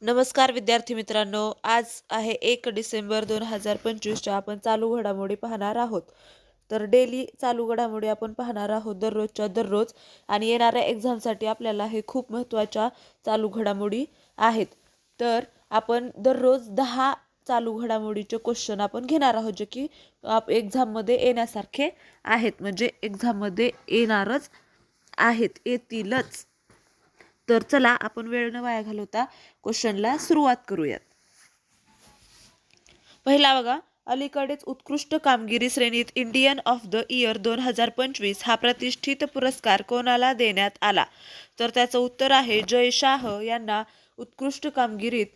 नमस्कार विद्यार्थी मित्रांनो, आज आहे 1 डिसेंबर 2025च्या आपण चालू घडामोडी पाहणार आहोत. तर डेली चालू घडामोडी आपण पाहणार आहोत दररोजच्या दररोज आणि येणाऱ्या एक्झामसाठी आपल्याला हे खूप महत्त्वाच्या चालू घडामोडी आहेत. तर आपण दररोज 10 चालू घडामोडीचे क्वेश्चन आपण घेणार आहोत, जे की एक्झाममध्ये येण्यासारखे आहेत, म्हणजे एक्झाममध्ये येणारच आहेत, येतीलच. तर चला आपण वेळ न वाया घालवता क्वेश्चनला सुरुवात करूयात. पहिला बघा, अलीकडेच उत्कृष्ट कामगिरी श्रेणीत इंडियन ऑफ द इयर 2025 हा प्रतिष्ठित पुरस्कार कोणाला देण्यात आला? तर त्याचं उत्तर आहे जय शाह यांना उत्कृष्ट कामगिरीत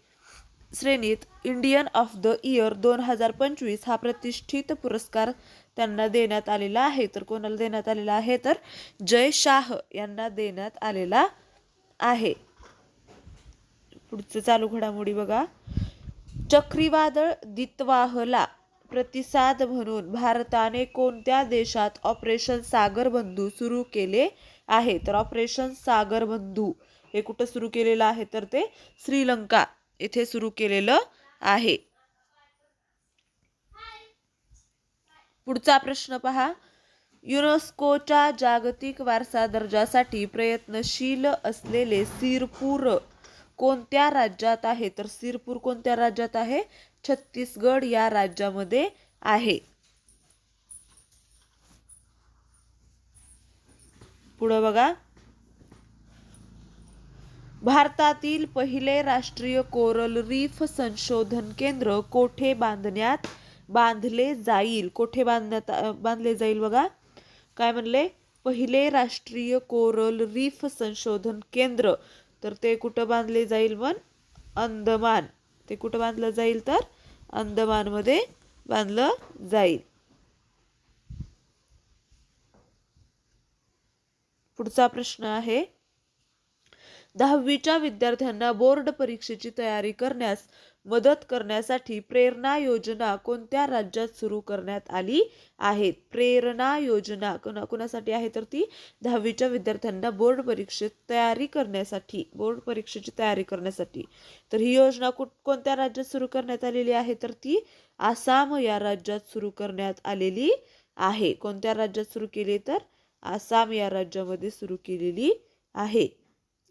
श्रेणीत इंडियन ऑफ द इयर 2025 हा प्रतिष्ठित पुरस्कार त्यांना देण्यात आलेला आहे. तर कोणाला देण्यात आलेला आहे? तर जय शाह यांना देण्यात आलेला आहे. पुढचं चालू घडामोडी बघा, चक्रीवादळ दितवाहला प्रतिसाद म्हणून भारताने कोणत्या देशात ऑपरेशन सागर बंधू सुरू केले आहे? तर ऑपरेशन सागर बंधू हे कुठं सुरू केलेलं आहे? तर ते श्रीलंका येथे सुरू केलेलं आहे. पुढचा प्रश्न पहा, युनेस्कोच्या जागतिक वारसा दर्जासाठी प्रयत्नशील असलेले सिरपूर कोणत्या राज्यात आहे? तर सिरपूर कोणत्या राज्यात आहे? छत्तीसगड या राज्यामध्ये आहे. पुढे बघा, भारतातील पहिले राष्ट्रीय कोरल रीफ संशोधन केंद्र कोठे बांधले जाईल? कोठे बांधले जाईल बघा, काय म्हणले? पहिले राष्ट्रीय कोरल रीफ संशोधन केंद्र, तर ते कुठं बांधले जाईल? पण अंदमान. ते कुठं बांधलं जाईल? तर अंदमानमध्ये बांधलं जाईल. पुढचा प्रश्न आहे, 10वीच्या विद्यार्थ्यांना बोर्ड परीक्षेची तयारी करण्यास मदत करण्यासाठी प्रेरणा योजना कोणत्या राज्यात सुरू करण्यात आली आहे? प्रेरणा योजना कोणासाठी आहे? तर ती 10वीच्या विद्यार्थ्यांना बोर्ड परीक्षेची तयारी करण्यासाठी. तर ही योजना कोणत्या राज्यात सुरू करण्यात आलेली आहे? तर ती आसाम या राज्यात सुरू करण्यात आलेली आहे. कोणत्या राज्यात सुरू केली? तर आसाम या राज्यामध्ये सुरू केलेली आहे.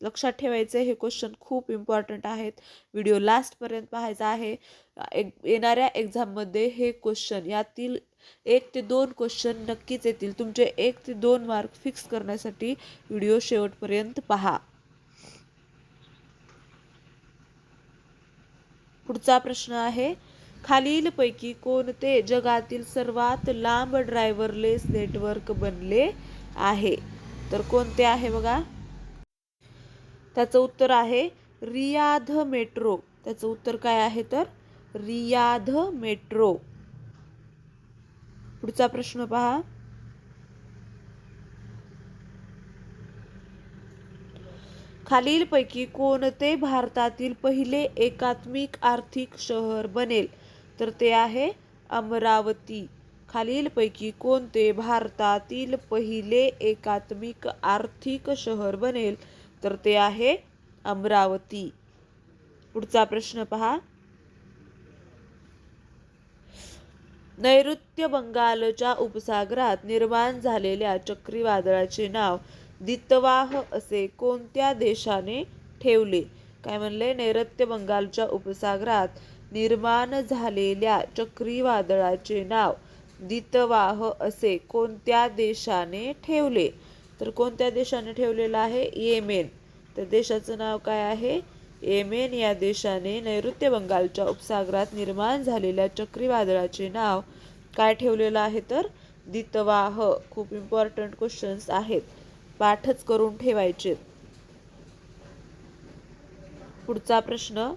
लक्षात ठेवायचे, हे क्वेश्चन खूप इम्पॉर्टंट आहेत. व्हिडिओ लास्टपर्यंत पाहायचा आहे. येणाऱ्या एक्झाममध्ये हे क्वेश्चन, यातील 1 ते 2 क्वेश्चन नक्कीच येतील. तुमचे 1 ते 2 मार्क फिक्स करण्यासाठी व्हिडिओ शेवटपर्यंत पहा. पुढचा प्रश्न आहे, खालीलपैकी कोणते जगातील सर्वात लांब ड्रायव्हरलेस नेटवर्क बनले आहे? तर कोणते आहे बघा, त्याचं उत्तर आहे रियाध मेट्रो. त्याचं उत्तर काय आहे? तर रियाध मेट्रो. पुढचा प्रश्न पहा, खालीलपैकी कोणते भारतातील पहिले एकात्मिक आर्थिक शहर बनेल? तर ते आहे अमरावती. खालीलपैकी कोणते भारतातील पहिले एकात्मिक आर्थिक शहर बनेल? तर ते आहे अमरावती. पुढचा प्रश्न पहा, नैऋत्य बंगालच्या उपसागरात निर्माण झालेल्या चक्रीवादळाचे नाव दितवाह असे कोणत्या देशाने ठेवले? काय म्हणले? नैऋत्य बंगालच्या उपसागरात निर्माण झालेल्या चक्रीवादळाचे नाव दितवाह असे कोणत्या देशाने ठेवले? तर कोणत्या देशाने ठेवलेलं आहे? येमेन. तर देशाचं नाव काय आहे? येमेन या देशाने नैऋत्य बंगालच्या उपसागरात निर्माण झालेल्या चक्रीवादळाचे नाव काय ठेवलेलं आहे? तर दितवाह. खूप इम्पॉर्टंट क्वेश्चन्स आहेत, पाठच करून ठेवायचे. पुढचा प्रश्न,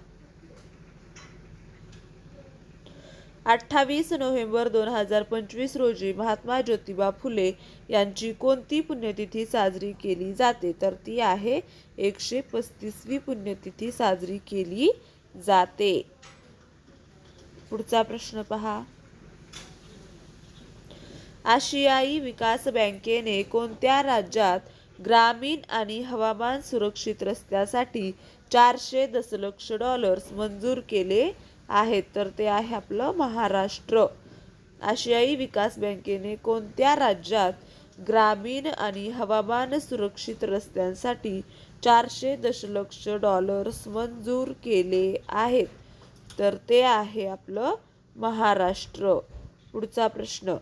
28 नोव्हेंबर 2025 रोजी महात्मा ज्योतिबा फुले यांची कोणती पुण्यतिथी साजरी केली जाते? तर ती आहे 135वी पुण्यतिथी साजरी केली जाते. पुढचा प्रश्न पहा, आशियाई विकास बँकेने कोणत्या राज्यात ग्रामीण आणि हवामान सुरक्षित रस्त्यासाठी 400 दशलक्ष डॉलर्स मंजूर केले आहेत? तर ते आहे आपलं महाराष्ट्र. आशियाई विकास बँकेने कोणत्या राज्यात ग्रामीण आणि हवामान सुरक्षित रस्त्यांसाठी 400 दशलक्ष डॉलर्स मंजूर केले आहेत? तर ते आहे आपलं महाराष्ट्र. पुढचा प्रश्न.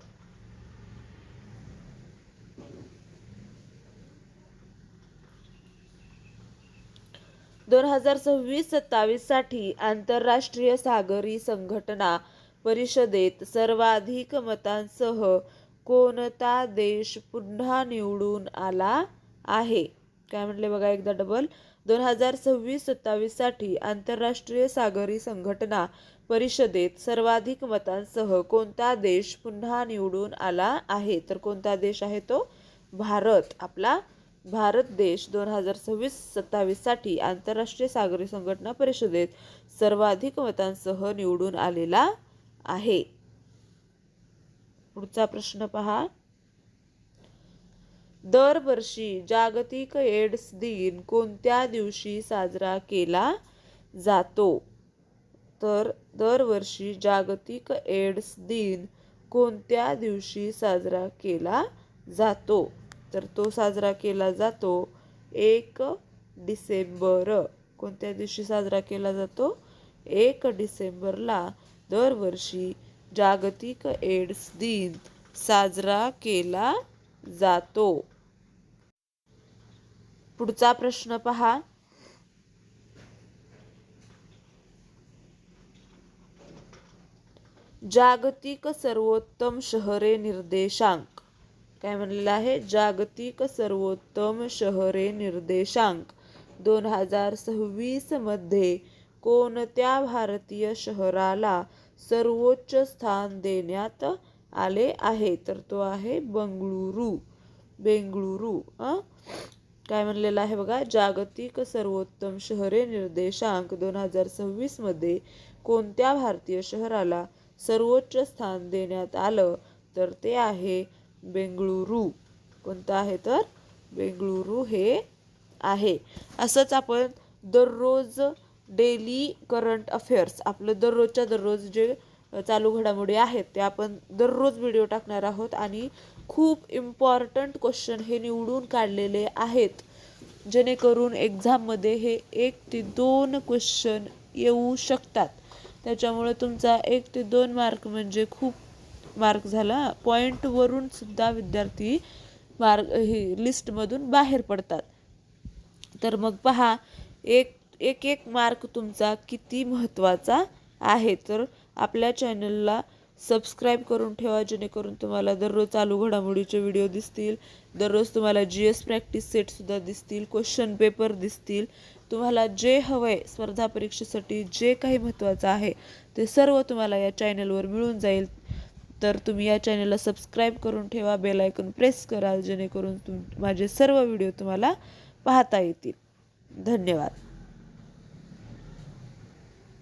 2026-27 साठी आंतरराष्ट्रीय सागरी संघटना परिषदेत सर्वाधिक मतांसह कोणता देश पुन्हा निवडून आला आहे? काय म्हटले बघा एकदा डबल. 2026-27 साठी आंतरराष्ट्रीय सागरी संघटना परिषदेत सर्वाधिक मतांसह कोणता देश पुन्हा निवडून आला आहे? तर कोणता देश आहे तो? भारत. आपला भारत देश 2026-27 साठी आंतरराष्ट्रीय सागरी संघटना परिषदेत सर्वाधिक मतांसह निवडून आलेला आहे. पुढचा प्रश्न पहा. दरवर्षी जागतिक एड्स दिन कोणत्या दिवशी साजरा केला जातो? तर दरवर्षी जागतिक एड्स दिन कोणत्या दिवशी साजरा केला जातो? तर तो साजरा केला जातो 1 डिसेंबर. कोणत्या दिवशी साजरा केला जातो? 1 डिसेंबरला दरवर्षी जागतिक एड्स दिन साजरा केला जातो. पुढचा प्रश्न पहा. जागतिक सर्वोत्तम शहरे निर्देशांक. काय म्हणलेलं आहे? जागतिक सर्वोत्तम शहरे निर्देशांक 2026 मध्ये कोणत्या भारतीय शहराला सर्वोच्च स्थान देण्यात आले आहे? तर तो आहे बंगळुरू. काय म्हणलेलं आहे बघा? जागतिक सर्वोत्तम शहरे निर्देशांक 2026 मध्ये कोणत्या भारतीय शहराला सर्वोच्च स्थान देण्यात आलं? तर ते आहे बेंगळुरू. कोणतं आहे? तर बेंगळुरू हे आहे. असंच आपण दररोज डेली करंट अफेअर्स आपलं दररोजच्या दररोज जे चालू घडामोडी आहेत ते आपण दररोज व्हिडिओ टाकणार आहोत आणि खूप इम्पॉर्टंट क्वेश्चन हे निवडून काढलेले आहेत, जेणेकरून एक्झाममध्ये हे 1 ते 2 क्वेश्चन येऊ शकतात. त्याच्यामुळे तुमचा 1 ते 2 मार्क म्हणजे खूप मार्क झाला. पॉईंटवरून सुद्धा विद्यार्थी ही लिस्टमधून बाहेर पडतात. तर मग पहा एक मार्क तुमचा किती महत्त्वाचा आहे. तर आपल्या चॅनलला सबस्क्राईब करून ठेवा, जेणेकरून तुम्हाला दररोज चालू घडामोडीचे व्हिडिओ दिसतील. दररोज तुम्हाला GS प्रॅक्टिस सेटसुद्धा दिसतील, क्वेश्चन पेपर दिसतील. तुम्हाला जे हवं आहे स्पर्धा परीक्षेसाठी जे काही महत्त्वाचं आहे ते सर्व तुम्हाला या चॅनलवर मिळून जाईल. तर तुम्ही या चॅनलला सबस्क्राईब करून ठेवा, बेल आयकॉन प्रेस करा, जेणेकरून माझे सर्व व्हिडिओ तुम्हाला पाहता येतील. धन्यवाद.